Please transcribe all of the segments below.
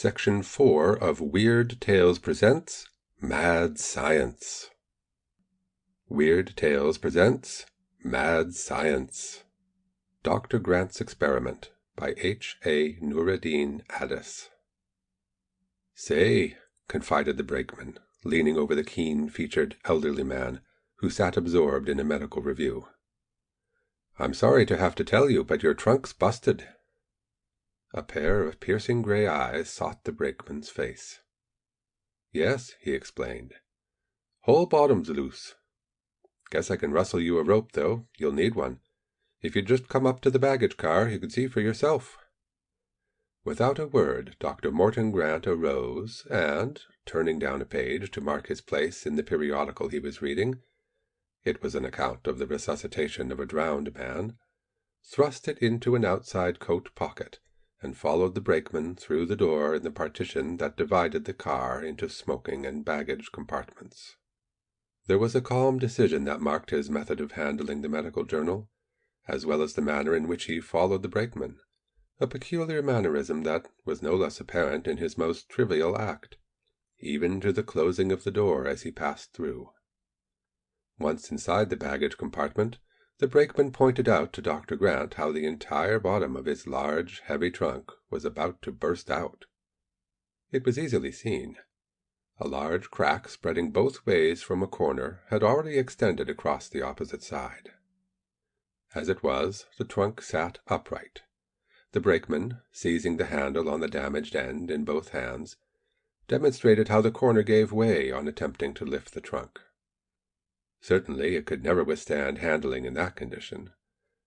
Section 4 of Weird Tales presents Mad Science. Weird Tales presents Mad Science. Dr. Grant's Experiment by H. A. Nuruddin Addis. "Say," confided the brakeman, leaning over the keen-featured elderly man who sat absorbed in a medical review. "I'm sorry to have to tell you, but your trunk's busted." A pair of piercing gray eyes sought the brakeman's face. "Yes," he explained. "Whole bottom's loose. Guess I can rustle you a rope, though. You'll need one. If you'd just come up to the baggage car, you could see for yourself." Without a word, Dr. Morton Grant arose and, turning down a page to mark his place in the periodical he was reading, it was an account of the resuscitation of a drowned man, thrust it into an outside coat pocket, and followed the brakeman through the door in the partition that divided the car into smoking and baggage compartments. There was a calm decision that marked his method of handling the medical journal, as well as the manner in which he followed the brakeman, a peculiar mannerism that was no less apparent in his most trivial act, even to the closing of the door as he passed through. Once inside the baggage compartment, the brakeman pointed out to Dr. Grant how the entire bottom of his large, heavy trunk was about to burst out. It was easily seen. A large crack spreading both ways from a corner had already extended across the opposite side. As it was, the trunk sat upright. The brakeman, seizing the handle on the damaged end in both hands, demonstrated how the corner gave way on attempting to lift the trunk. Certainly it could never withstand handling in that condition,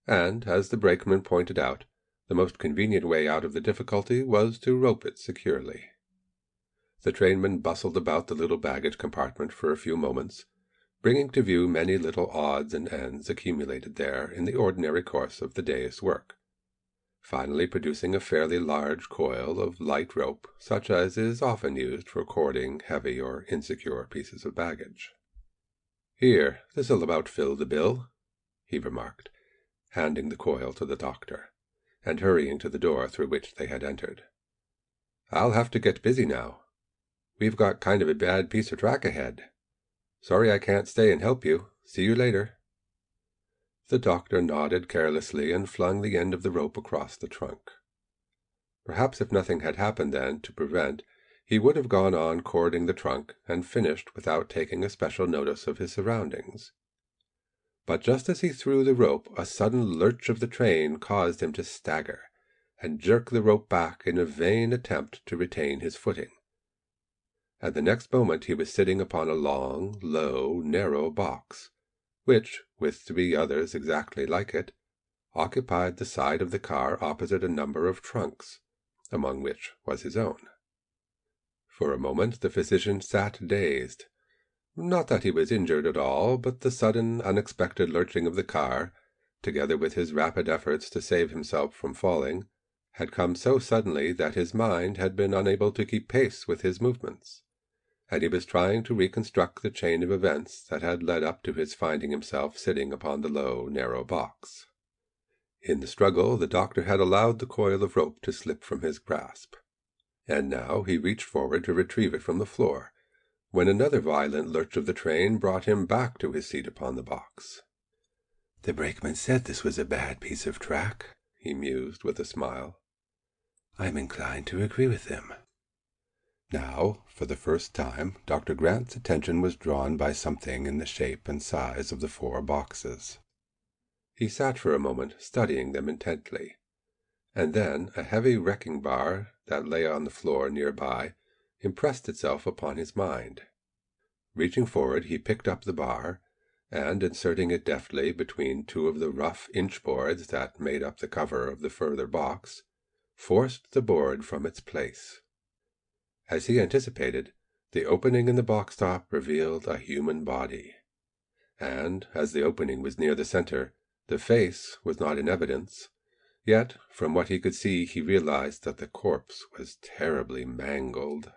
and, as the brakeman pointed out, the most convenient way out of the difficulty was to rope it securely. The trainman bustled about the little baggage compartment for a few moments, bringing to view many little odds and ends accumulated there in the ordinary course of the day's work, finally producing a fairly large coil of light rope such as is often used for cording heavy or insecure pieces of baggage. "Here, this'll about fill the bill," he remarked, handing the coil to the doctor, and hurrying to the door through which they had entered. "I'll have to get busy now. We've got kind of a bad piece of track ahead. Sorry I can't stay and help you. See you later." The doctor nodded carelessly and flung the end of the rope across the trunk. Perhaps if nothing had happened then to prevent, he would have gone on cording the trunk and finished without taking a special notice of his surroundings. But just as he threw the rope, a sudden lurch of the train caused him to stagger and jerk the rope back in a vain attempt to retain his footing. At the next moment he was sitting upon a long, low, narrow box, which, with three others exactly like it, occupied the side of the car opposite a number of trunks, among which was his own. For a moment the physician sat dazed. Not that he was injured at all, but the sudden, unexpected lurching of the car, together with his rapid efforts to save himself from falling, had come so suddenly that his mind had been unable to keep pace with his movements, and he was trying to reconstruct the chain of events that had led up to his finding himself sitting upon the low, narrow box. In the struggle, the doctor had allowed the coil of rope to slip from his grasp, and now he reached forward to retrieve it from the floor, when another violent lurch of the train brought him back to his seat upon the box. "The brakeman said this was a bad piece of track," he mused with a smile. "I'm inclined to agree with him." Now, for the first time, Dr. Grant's attention was drawn by something in the shape and size of the four boxes. He sat for a moment, studying them intently, and then a heavy wrecking bar that lay on the floor nearby impressed itself upon his mind. Reaching forward, he picked up the bar, and, inserting it deftly between two of the rough inch-boards that made up the cover of the further box, forced the board from its place. As he anticipated, the opening in the box top revealed a human body, and, as the opening was near the center, the face was not in evidence. Yet, from what he could see, he realized that the corpse was terribly mangled.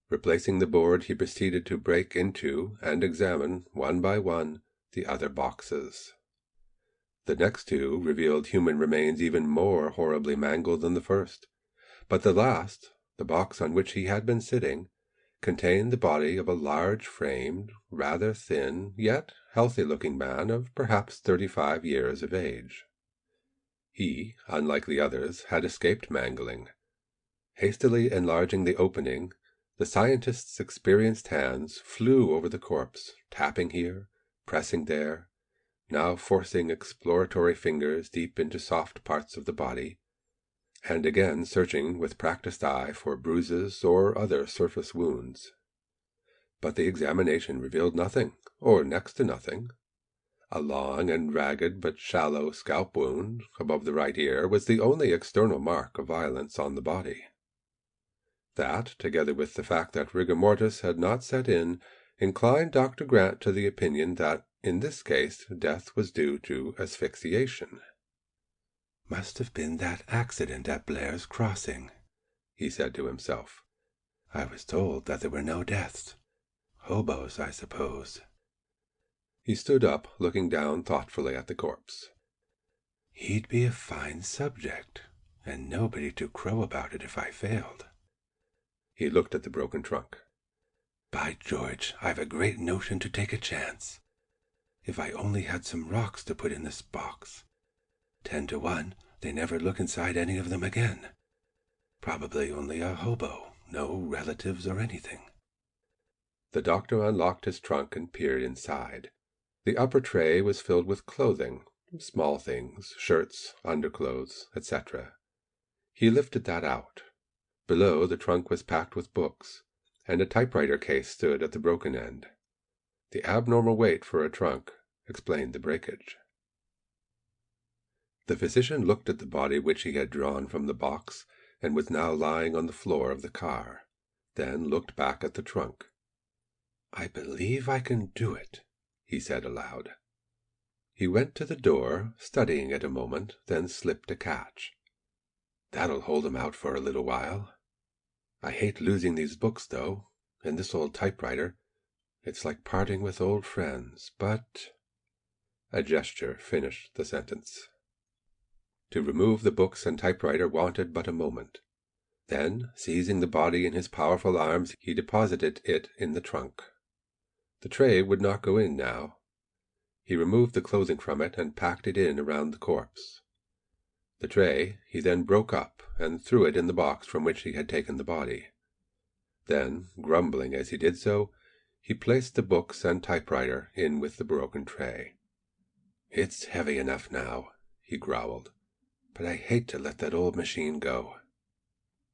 Replacing the board, he proceeded to break into and examine, one by one, the other boxes. The next two revealed human remains even more horribly mangled than the first, but the last, The box on which he had been sitting contained the body of a large-framed, rather thin, yet healthy-looking man of perhaps 35 years of age. He, unlike the others, had escaped mangling. Hastily enlarging the opening, the scientist's experienced hands flew over the corpse, tapping here, pressing there, now forcing exploratory fingers deep into soft parts of the body, and again searching with practiced eye for bruises or other surface wounds. But the examination revealed nothing, or next to nothing. A long and ragged but shallow scalp wound above the right ear was the only external mark of violence on the body. That, together with the fact that rigor mortis had not set in, inclined Dr. Grant to the opinion that, in this case, death was due to asphyxiation. "Must have been that accident at Blair's Crossing," he said to himself. "I was told that there were no deaths. Hobos, I suppose." He stood up, looking down thoughtfully at the corpse. "He'd be a fine subject, and nobody to crow about it if I failed." He looked at the broken trunk. "By George, I've a great notion to take a chance. If I only had some rocks to put in this box. 10 to 1, they never look inside any of them again. Probably only a hobo, no relatives or anything." The doctor unlocked his trunk and peered inside. The upper tray was filled with clothing, small things, shirts, underclothes, etc. He lifted that out. Below, the trunk was packed with books, and a typewriter case stood at the broken end. The abnormal weight for a trunk explained the breakage. The physician looked at the body which he had drawn from the box and was now lying on the floor of the car, then looked back at the trunk. "I believe I can do it," he said aloud. He went to the door, studying it a moment, then slipped a catch. "That'll hold him out for a little while. I hate losing these books, though, and this old typewriter. It's like parting with old friends, but—" A gesture finished the sentence. To remove the books and typewriter wanted but a moment. Then, seizing the body in his powerful arms, he deposited it in the trunk. The tray would not go in now. He removed the clothing from it and packed it in around the corpse. The tray he then broke up and threw it in the box from which he had taken the body. Then, grumbling as he did so, he placed the books and typewriter in with the broken tray. "It's heavy enough now," he growled, "but I hate to let that old machine go."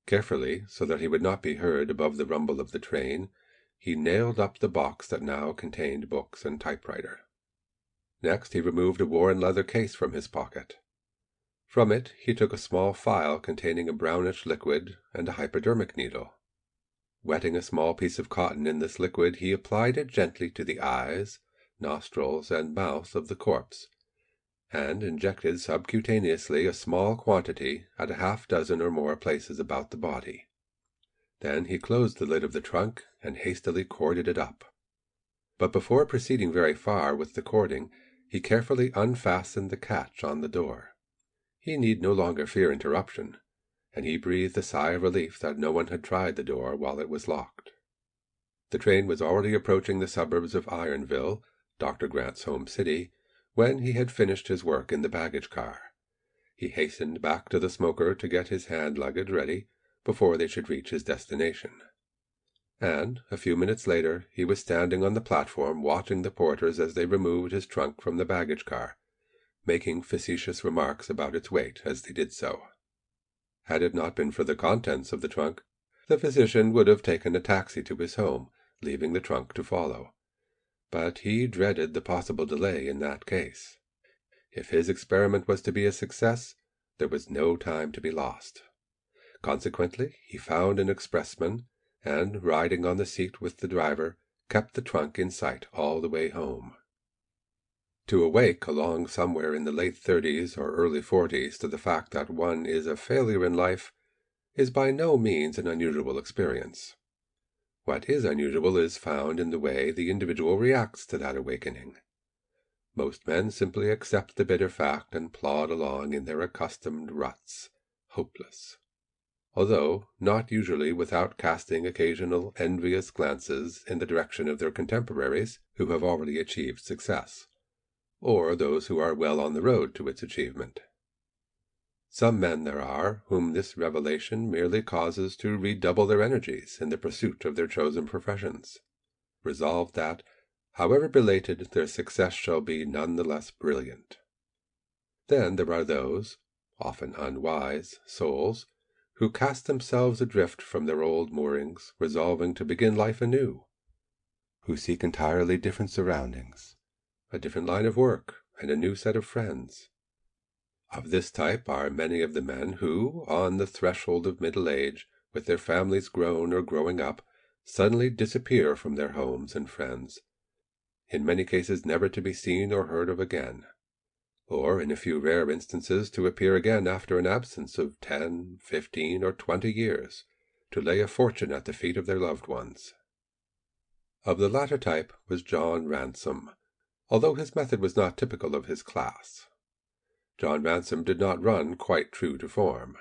Carefully, so that he would not be heard above the rumble of the train, he nailed up the box that now contained books and typewriter. Next he removed a worn leather case from his pocket. From it he took a small phial containing a brownish liquid and a hypodermic needle. Wetting a small piece of cotton in this liquid, he applied it gently to the eyes, nostrils, and mouth of the corpse, and injected subcutaneously a small quantity at a half-dozen or more places about the body. Then he closed the lid of the trunk and hastily corded it up. But before proceeding very far with the cording, he carefully unfastened the catch on the door. He need no longer fear interruption, and he breathed a sigh of relief that no one had tried the door while it was locked. The train was already approaching the suburbs of Ironville, Dr. Grant's home city, when he had finished his work in the baggage car. He hastened back to the smoker to get his hand luggage ready before they should reach his destination. And, a few minutes later, he was standing on the platform watching the porters as they removed his trunk from the baggage car, making facetious remarks about its weight as they did so. Had it not been for the contents of the trunk, the physician would have taken a taxi to his home, leaving the trunk to follow. But he dreaded the possible delay in that case. If his experiment was to be a success, there was no time to be lost. Consequently, he found an expressman, and, riding on the seat with the driver, kept the trunk in sight all the way home. To awake along somewhere in the late 30s or early 40s to the fact that one is a failure in life is by no means an unusual experience. What is unusual is found in the way the individual reacts to that awakening. Most men simply accept the bitter fact and plod along in their accustomed ruts, hopeless. although not usually without casting occasional envious glances in the direction of their contemporaries who have already achieved success, or those who are well on the road to its achievement. Some men there are whom this revelation merely causes to redouble their energies in the pursuit of their chosen professions, resolved that, however belated, their success shall be none the less brilliant. Then there are those, often unwise, souls, who cast themselves adrift from their old moorings, resolving to begin life anew, who seek entirely different surroundings, a different line of work, and a new set of friends. Of this type are many of the men who, on the threshold of middle age, with their families grown or growing up, suddenly disappear from their homes and friends, in many cases never to be seen or heard of again, or in a few rare instances to appear again after an absence of 10, 15, or 20 years, to lay a fortune at the feet of their loved ones. Of the latter type was John Ransom, although his method was not typical of his class. John Ransom did not run quite true to form.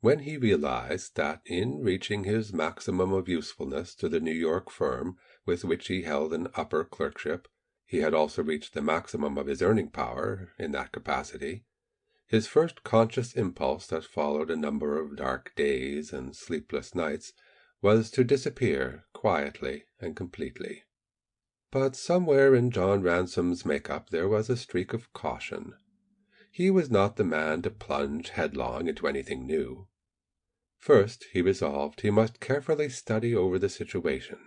When he realized that in reaching his maximum of usefulness to the New York firm with which he held an upper clerkship, he had also reached the maximum of his earning power in that capacity, his first conscious impulse that followed a number of dark days and sleepless nights was to disappear quietly and completely. But somewhere in John Ransom's make-up there was a streak of caution. He was not the man to plunge headlong into anything new. First, he resolved he must carefully study over the situation,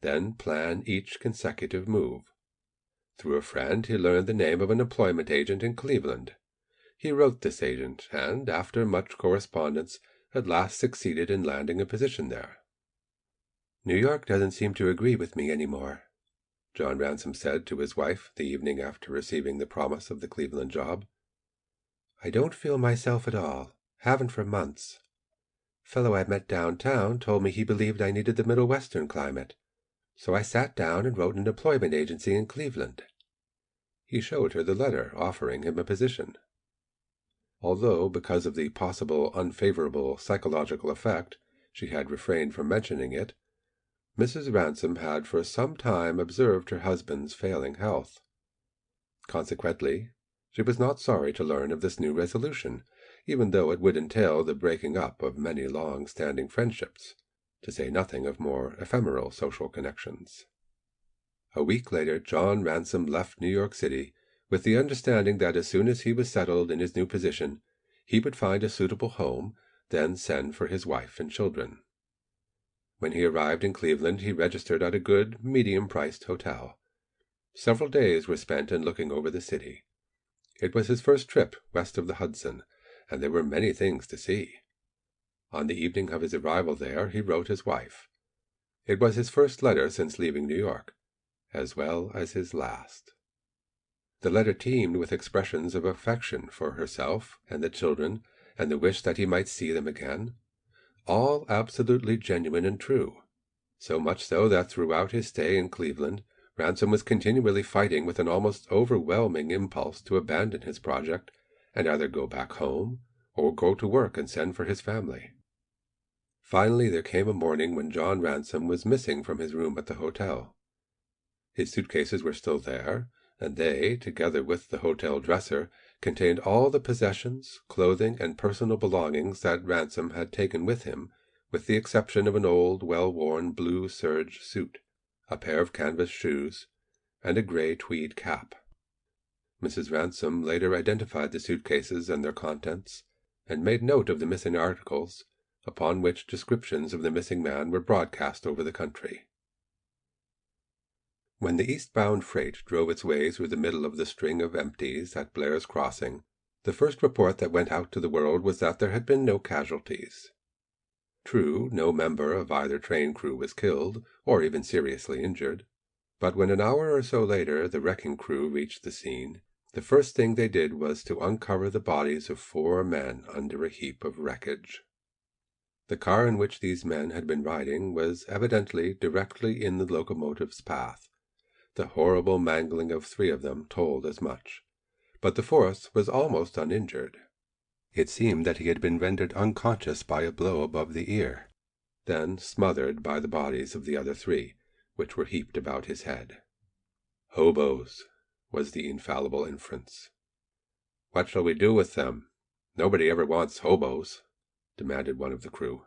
then plan each consecutive move. Through a friend he learned the name of an employment agent in Cleveland. He wrote this agent, and after much correspondence, at last succeeded in landing a position there. "New York doesn't seem to agree with me any more," John Ransom said to his wife the evening after receiving the promise of the Cleveland job. "I don't feel myself at all. Haven't for months. Fellow I met downtown told me he believed I needed the Middle Western climate, so I sat down and wrote an employment agency in Cleveland." He showed her the letter offering him a position. Although, because of the possible unfavorable psychological effect, she had refrained from mentioning it, Mrs. Ransom had for some time observed her husband's failing health. Consequently, she was not sorry to learn of this new resolution, even though it would entail the breaking up of many long-standing friendships, to say nothing of more ephemeral social connections. A week later, John Ransom left New York City with the understanding that as soon as he was settled in his new position, he would find a suitable home, then send for his wife and children. When he arrived in Cleveland, he registered at a good, medium-priced hotel. Several days were spent in looking over the city. It was his first trip west of the Hudson, and there were many things to see. On the evening of his arrival there, he wrote his wife. It was his first letter since leaving New York, as well as his last. The letter teemed with expressions of affection for herself and the children, and the wish that he might see them again, all absolutely genuine and true, so much so that throughout his stay in Cleveland, Ransom was continually fighting with an almost overwhelming impulse to abandon his project and either go back home or go to work and send for his family. Finally, there came a morning when John Ransom was missing from his room at the hotel. His suitcases were still there, and they, together with the hotel dresser, contained all the possessions, clothing, and personal belongings that Ransom had taken with him, with the exception of an old, well-worn blue serge suit, a pair of canvas shoes, and a gray tweed cap. Mrs. Ransom later identified the suitcases and their contents, and made note of the missing articles, upon which descriptions of the missing man were broadcast over the country. When the eastbound freight drove its way through the middle of the string of empties at Blair's Crossing, the first report that went out to the world was that there had been no casualties. True, no member of either train crew was killed, or even seriously injured, but when an hour or so later the wrecking crew reached the scene, the first thing they did was to uncover the bodies of 4 men under a heap of wreckage. The car in which these men had been riding was evidently directly in the locomotive's path. The horrible mangling of 3 of them told as much, but the 4th was almost uninjured. It seemed that he had been rendered unconscious by a blow above the ear, then smothered by the bodies of the other 3, which were heaped about his head. "Hobos," was the infallible inference. "What shall we do with them? Nobody ever wants hobos," demanded one of the crew.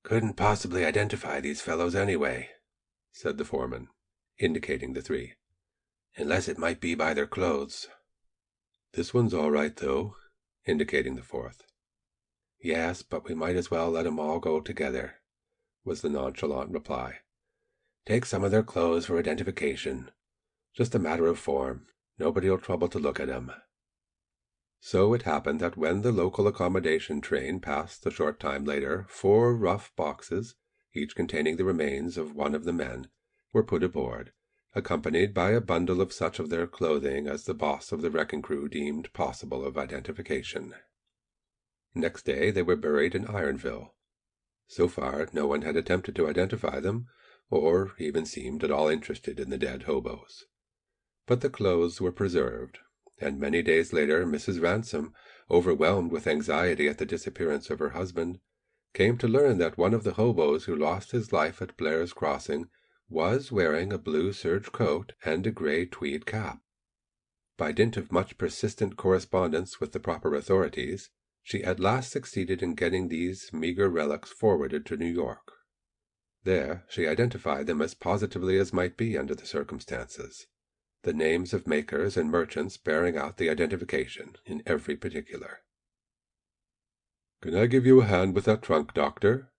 "Couldn't possibly identify these fellows anyway," said the foreman, indicating the 3, "unless it might be by their clothes." "This one's all right, though," indicating the 4th. "Yes, but we might as well let 'em all go together," was the nonchalant reply. "Take some of their clothes for identification. Just a matter of form. Nobody'll trouble to look at 'em." So it happened that when the local accommodation train passed a short time later, 4 rough boxes, each containing the remains of one of the men, were put aboard, accompanied by a bundle of such of their clothing as the boss of the wrecking crew deemed possible of identification. Next day they were buried in Ironville. So far, no one had attempted to identify them, or even seemed at all interested in the dead hobos. But the clothes were preserved, and many days later Mrs. Ransom, overwhelmed with anxiety at the disappearance of her husband, came to learn that one of the hobos who lost his life at Blair's Crossing was wearing a blue serge coat and a gray tweed cap. By dint of much persistent correspondence with the proper authorities, she at last succeeded in getting these meager relics forwarded to New York. There she identified them as positively as might be under the circumstances, the names of makers and merchants bearing out the identification in every particular. "Can I give you a hand with that trunk, Doctor?"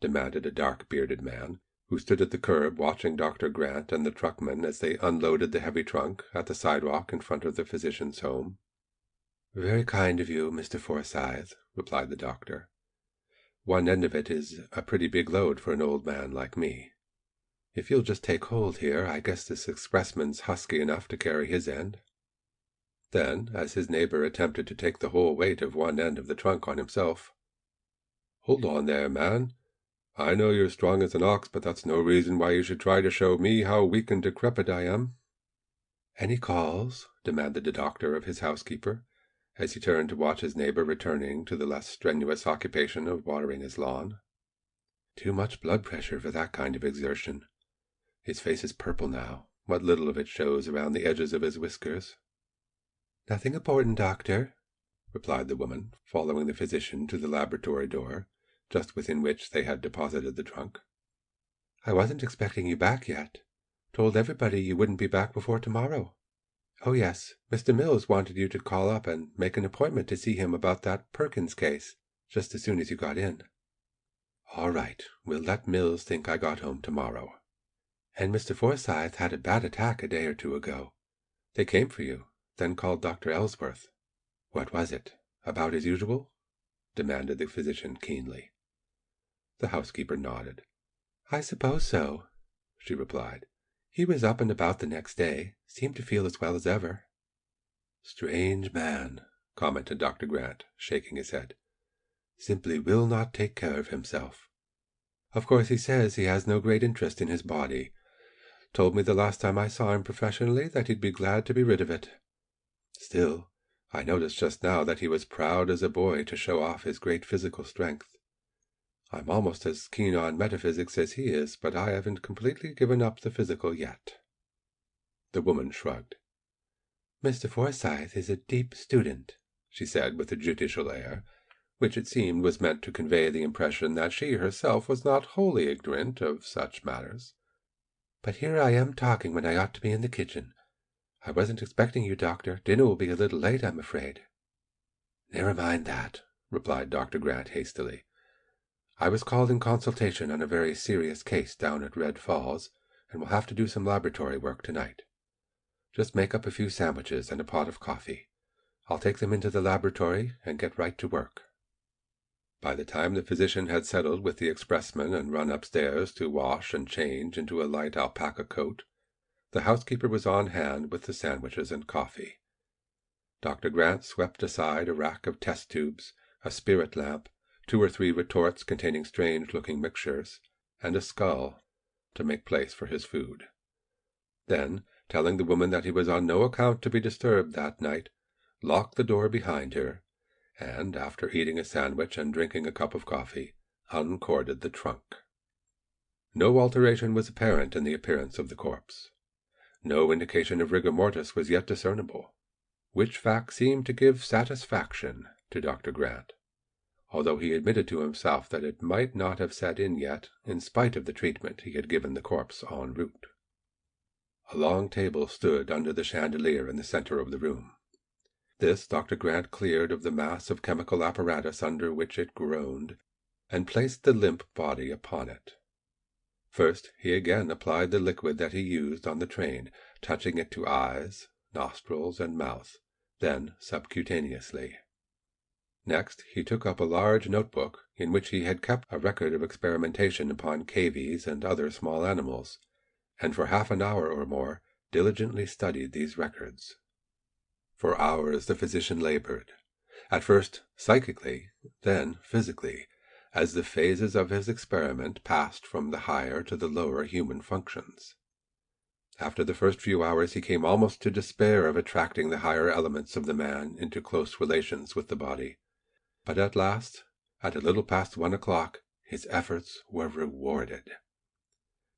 demanded a dark-bearded man, who stood at the curb watching Dr. Grant and the truckman as they unloaded the heavy trunk at the sidewalk in front of the physician's home. "Very kind of you, Mr. Forsyth," replied the doctor. "One end of it is a pretty big load for an old man like me. If you'll just take hold here, I guess this expressman's husky enough to carry his end." Then, as his neighbor attempted to take the whole weight of one end of the trunk on himself, "Hold on there, man. I know you're strong as an ox, but that's no reason why you should try to show me how weak and decrepit I am." "Any calls?" demanded the doctor of his housekeeper, as he turned to watch his neighbor returning to the less strenuous occupation of watering his lawn. "Too much blood pressure for that kind of exertion. His face is purple now, what little of it shows around the edges of his whiskers." "Nothing important, doctor," replied the woman, following the physician to the laboratory door, just within which they had deposited the trunk. "I wasn't expecting you back yet. Told everybody you wouldn't be back before tomorrow. Oh, yes, Mr. Mills wanted you to call up and make an appointment to see him about that Perkins case, just as soon as you got in." "All right, we'll let Mills think I got home tomorrow." "And Mr. Forsyth had a bad attack a day or 2 ago. They came for you, then called Dr. Ellsworth." "What was it? About as usual?" demanded the physician keenly. The housekeeper nodded. "I suppose so," she replied. "He was up and about the next day, seemed to feel as well as ever." "Strange man," commented Dr. Grant, shaking his head. "Simply will not take care of himself. Of course he says he has no great interest in his body. Told me the last time I saw him professionally that he'd be glad to be rid of it. Still, I noticed just now that he was proud as a boy to show off his great physical strength. I'm almost as keen on metaphysics as he is, but I haven't completely given up the physical yet." The woman shrugged. "Mr. Forsyth is a deep student," she said with a judicial air, which it seemed was meant to convey the impression that she herself was not wholly ignorant of such matters. "But here I am talking when I ought to be in the kitchen. I wasn't expecting you, doctor. Dinner will be a little late, I'm afraid." "Never mind that," replied Dr. Grant hastily. "I was called in consultation on a very serious case down at Red Falls, and will have to do some laboratory work tonight. Just make up a few sandwiches and a pot of coffee. I'll take them into the laboratory and get right to work." By the time the physician had settled with the expressman and run upstairs to wash and change into a light alpaca coat, the housekeeper was on hand with the sandwiches and coffee. Dr. Grant swept aside a rack of test tubes, a spirit lamp, 2 or 3 retorts containing strange-looking mixtures, and a skull, to make place for his food. Then, telling the woman that he was on no account to be disturbed that night, locked the door behind her, and, after eating a sandwich and drinking a cup of coffee, uncorded the trunk. No alteration was apparent in the appearance of the corpse. No indication of rigor mortis was yet discernible, which fact seemed to give satisfaction to Dr. Grant, although he admitted to himself that it might not have set in yet, in spite of the treatment he had given the corpse en route. A long table stood under the chandelier in the center of the room. This Dr. Grant cleared of the mass of chemical apparatus under which it groaned, and placed the limp body upon it. First he again applied the liquid that he used on the train, touching it to eyes, nostrils, and mouth, then subcutaneously. Next he took up a large notebook in which he had kept a record of experimentation upon cavies and other small animals, and for half an hour or more diligently studied these records. For hours the physician labored, at first psychically, then physically, as the phases of his experiment passed from the higher to the lower human functions. After the first few hours he came almost to despair of attracting the higher elements of the man into close relations with the body, but at last, at a little past 1 o'clock, his efforts were rewarded.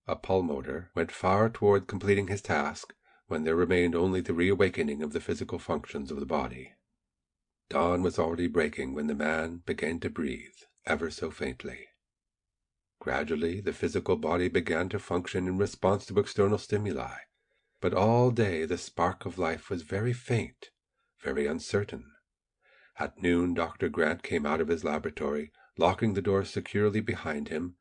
A pulmotor went far toward completing his task when there remained only the reawakening of the physical functions of the body. Dawn was already breaking when the man began to breathe, ever so faintly. Gradually the physical body began to function in response to external stimuli, but all day the spark of life was very faint, very uncertain. At noon Dr. Grant came out of his laboratory, locking the door securely behind him,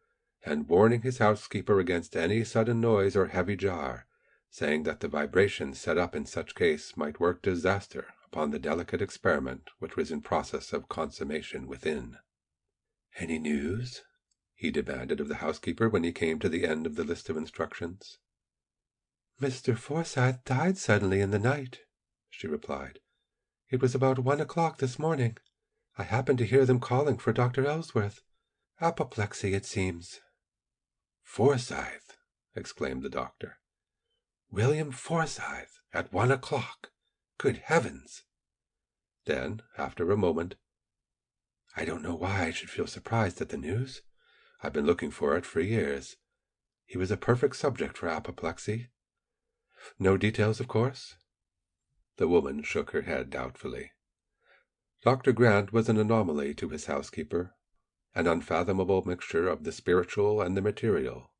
and warning his housekeeper against any sudden noise or heavy jar, saying that the vibration set up in such case might work disaster upon the delicate experiment which was in process of consummation within. "Any news?" he demanded of the housekeeper when he came to the end of the list of instructions. "Mr. Forsyth died suddenly in the night," she replied. "It was about 1 o'clock this morning. I happened to hear them calling for Dr. Ellsworth. Apoplexy, it seems." "Forsyth!" exclaimed the doctor. "William Forsyth at 1 o'clock! Good heavens!" Then, after a moment, "I don't know why I should feel surprised at the news. I've been looking for it for years. He was a perfect subject for apoplexy. No details, of course?" The woman shook her head doubtfully. Dr. Grant was an anomaly to his housekeeper, an unfathomable mixture of the spiritual and the material.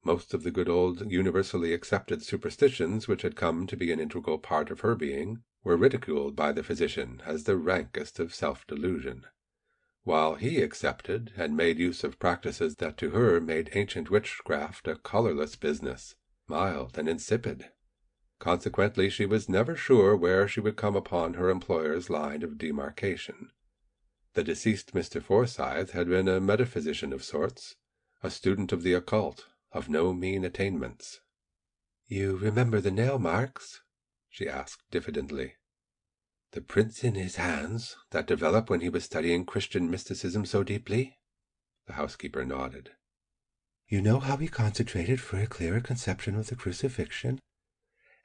Most of the good old universally accepted superstitions which had come to be an integral part of her being were ridiculed by the physician as the rankest of self-delusion, while he accepted and made use of practices that to her made ancient witchcraft a colorless business, mild and insipid. Consequently, she was never sure where she would come upon her employer's line of demarcation. The deceased Mr. Forsyth had been a metaphysician of sorts, a student of the occult, of no mean attainments. "You remember the nail marks?" she asked diffidently. "The prints in his hands that developed when he was studying Christian mysticism so deeply?" The housekeeper nodded. "You know how he concentrated for a clearer conception of the crucifixion,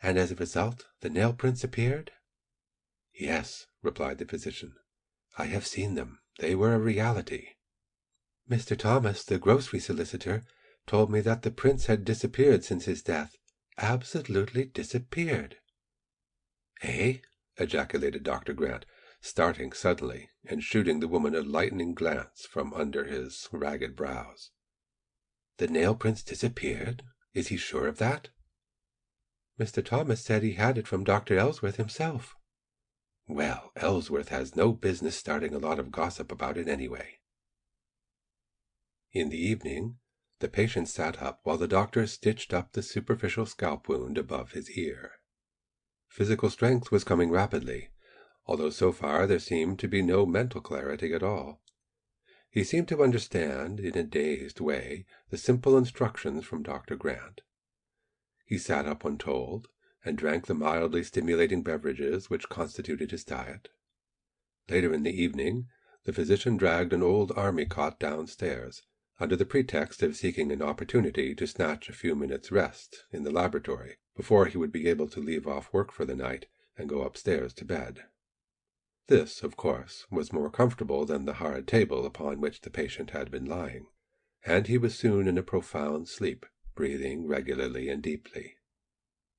and as a result the nail prints appeared?" "Yes," replied the physician. "I have seen them. They were a reality." "Mr. Thomas, the grocery solicitor, told me that the prints had disappeared since his death. Absolutely disappeared." "Eh?" ejaculated Dr. Grant, starting suddenly and shooting the woman a lightning glance from under his ragged brows. "The nail prints disappeared? Is he sure of that?" "Mr. Thomas said he had it from Dr. Ellsworth himself." "Well, Ellsworth has no business starting a lot of gossip about it anyway." In the evening, the patient sat up while the doctor stitched up the superficial scalp wound above his ear. Physical strength was coming rapidly, although so far there seemed to be no mental clarity at all. He seemed to understand, in a dazed way, the simple instructions from Dr. Grant. He sat up when told, and drank the mildly stimulating beverages which constituted his diet. Later in the evening, the physician dragged an old army cot downstairs, under the pretext of seeking an opportunity to snatch a few minutes' rest in the laboratory before he would be able to leave off work for the night and go upstairs to bed. This, of course, was more comfortable than the hard table upon which the patient had been lying, and he was soon in a profound sleep, breathing regularly and deeply.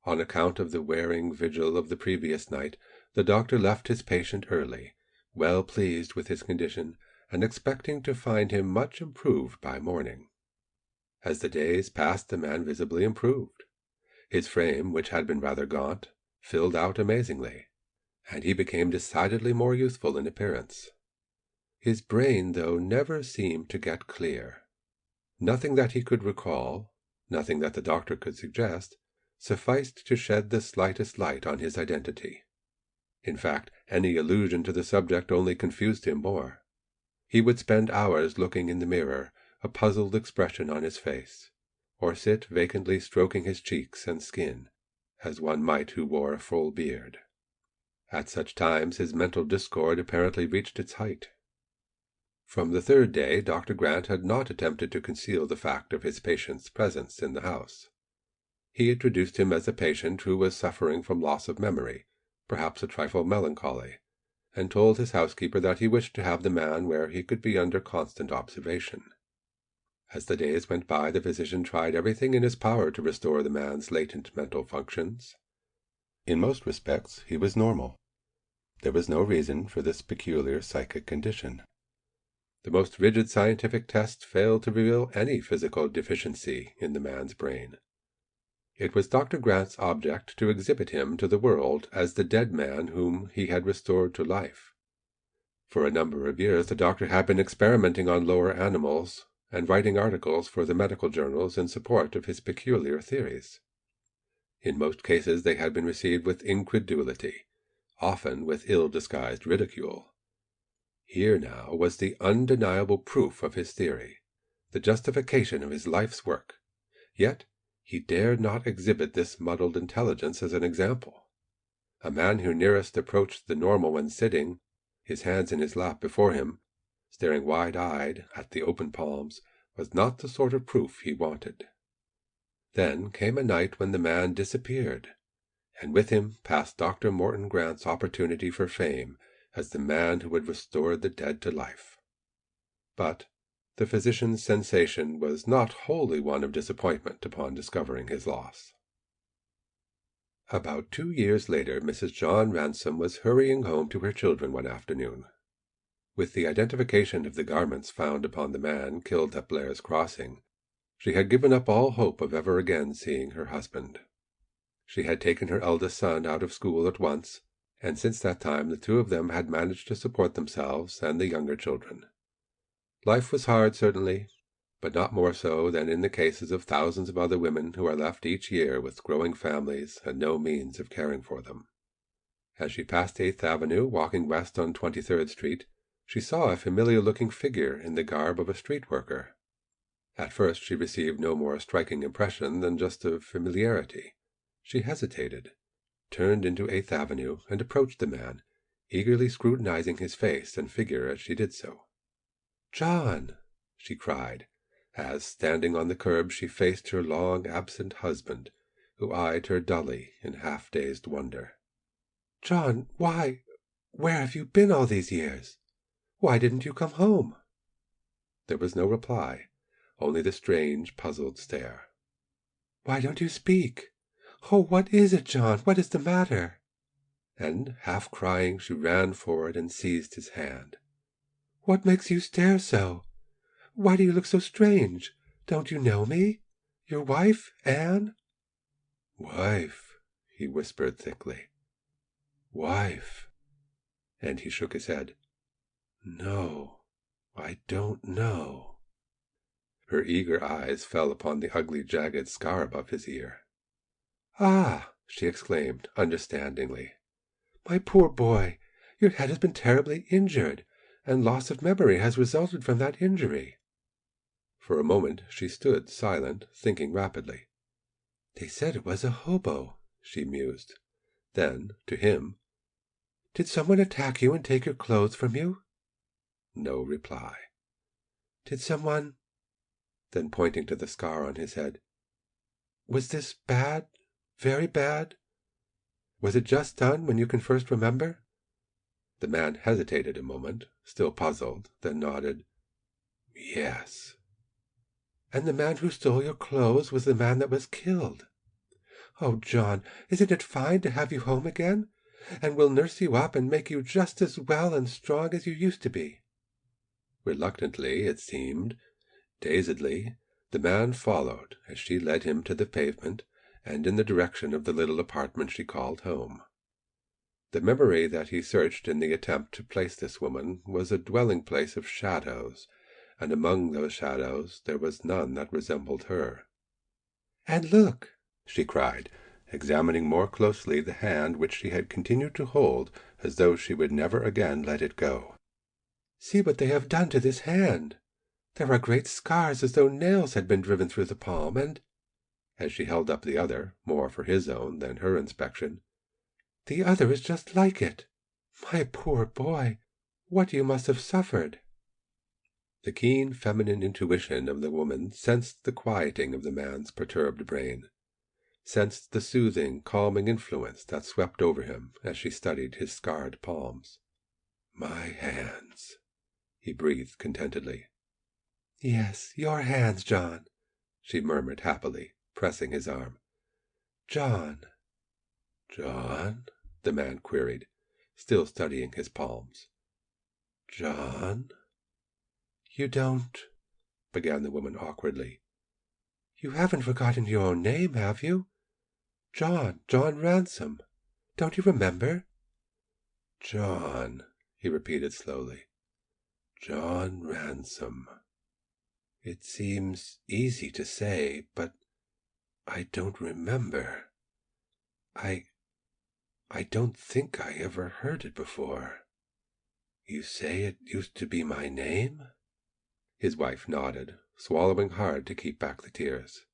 On account of the wearing vigil of the previous night, the doctor left his patient early, well pleased with his condition, and expecting to find him much improved by morning. As the days passed, the man visibly improved. His frame, which had been rather gaunt, filled out amazingly, and he became decidedly more youthful in appearance. His brain, though, never seemed to get clear. Nothing that he could recall, nothing that the doctor could suggest, sufficed to shed the slightest light on his identity. In fact, any allusion to the subject only confused him more. He would spend hours looking in the mirror, a puzzled expression on his face, or sit vacantly stroking his cheeks and skin, as one might who wore a full beard. At such times his mental discord apparently reached its height. From the third day, Dr. Grant had not attempted to conceal the fact of his patient's presence in the house. He introduced him as a patient who was suffering from loss of memory, perhaps a trifle melancholy, and told his housekeeper that he wished to have the man where he could be under constant observation. As the days went by, the physician tried everything in his power to restore the man's latent mental functions. In most respects, he was normal. There was no reason for this peculiar psychic condition. The most rigid scientific tests failed to reveal any physical deficiency in the man's brain. It was Dr. Grant's object to exhibit him to the world as the dead man whom he had restored to life. For a number of years the doctor had been experimenting on lower animals and writing articles for the medical journals in support of his peculiar theories. In most cases they had been received with incredulity, often with ill-disguised ridicule. Here now was the undeniable proof of his theory, the justification of his life's work, yet he dared not exhibit this muddled intelligence as an example. A man who nearest approached the normal when sitting, his hands in his lap before him, staring wide-eyed at the open palms, was not the sort of proof he wanted. Then came a night when the man disappeared, and with him passed Dr. Morton Grant's opportunity for fame as the man who had restored the dead to life. But the physician's sensation was not wholly one of disappointment upon discovering his loss. About 2 years later, Mrs. John Ransom was hurrying home to her children one afternoon. With the identification of the garments found upon the man killed at Blair's Crossing, she had given up all hope of ever again seeing her husband. She had taken her eldest son out of school at once, and since that time the two of them had managed to support themselves and the younger children. Life was hard, certainly, but not more so than in the cases of thousands of other women who are left each year with growing families and no means of caring for them. As she passed 8th Avenue, walking west on 23rd Street, she saw a familiar-looking figure in the garb of a street worker. At first she received no more striking impression than just of familiarity. She hesitated, turned into 8th Avenue, and approached the man, eagerly scrutinizing his face and figure as she did so. "John!" she cried, as, standing on the curb, she faced her long-absent husband, who eyed her dully in half-dazed wonder. "John, where have you been all these years? Why didn't you come home?" There was no reply, only the strange, puzzled stare. "Why don't you speak? Oh, what is it, John? What is the matter?" And, half crying, she ran forward and seized his hand. "What makes you stare so? Why do you look so strange? Don't you know me? Your wife, Anne?" "Wife," he whispered thickly. "Wife." And he shook his head. "No, I don't know." Her eager eyes fell upon the ugly, jagged scar above his ear. "Ah!" she exclaimed, understandingly. "My poor boy, your head has been terribly injured, and loss of memory has resulted from that injury." For a moment she stood silent, thinking rapidly. "They said it was a hobo," she mused. Then, to him, "Did someone attack you and take your clothes from you?" No reply. "Did someone—" Then, pointing to the scar on his head, "Was this bad? Very bad? Was it just done when you can first remember?" The man hesitated a moment, still puzzled, then nodded. Yes. And the man who stole your clothes was the man that was killed. Oh, John, isn't it fine to have you home again? And we'll nurse you up and make you just as well and strong as you used to be. Reluctantly, it seemed, dazedly, the man followed as she led him to the pavement and in the direction of the little apartment she called home. The memory that he searched in the attempt to place this woman was a dwelling-place of shadows, and among those shadows there was none that resembled her. "And look!" she cried, examining more closely the hand which she had continued to hold as though she would never again let it go. "See what they have done to this hand! There are great scars as though nails had been driven through the palm, and—" as she held up the other, more for his own than her inspection, "the other is just like it. My poor boy, what you must have suffered!" The keen feminine intuition of the woman sensed the quieting of the man's perturbed brain, sensed the soothing, calming influence that swept over him as she studied his scarred palms. "My hands," he breathed contentedly. "Yes, your hands, John," she murmured happily, pressing his arm. "John." "John?" the man queried, still studying his palms. "John?" "You don't—" began the woman awkwardly. "You haven't forgotten your own name, have you? John Ransom. Don't you remember?" "John," he repeated slowly. "John Ransom. It seems easy to say, but I don't remember. I don't think I ever heard it before. You say it used to be my name?" His wife nodded, swallowing hard to keep back the tears.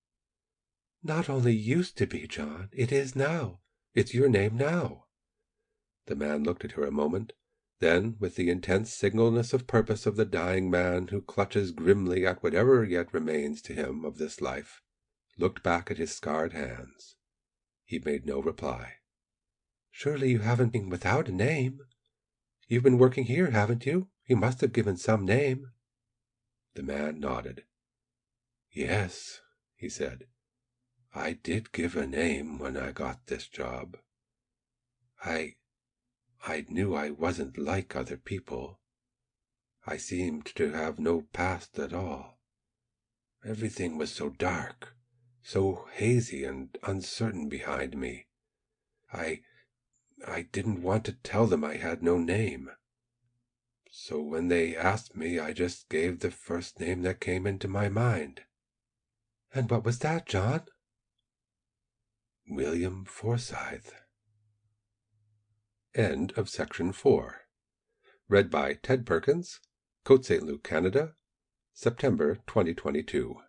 "Not only used to be, John, it is now. It's your name now." The man looked at her a moment, then, with the intense singleness of purpose of the dying man who clutches grimly at whatever yet remains to him of this life, looked back at his scarred hands. He made no reply. "Surely you haven't been without a name? You've been working here, haven't you? You must have given some name." The man nodded. "Yes," he said. "I did give a name when I got this job. I knew I wasn't like other people. I seemed to have no past at all. Everything was so dark, so hazy and uncertain behind me. I didn't want to tell them I had no name. So when they asked me, I just gave the first name that came into my mind." "And what was that, John?" "William Forsythe." End of section 4. Read by Ted Perkins, Côte St. Luc, Canada, September 2022.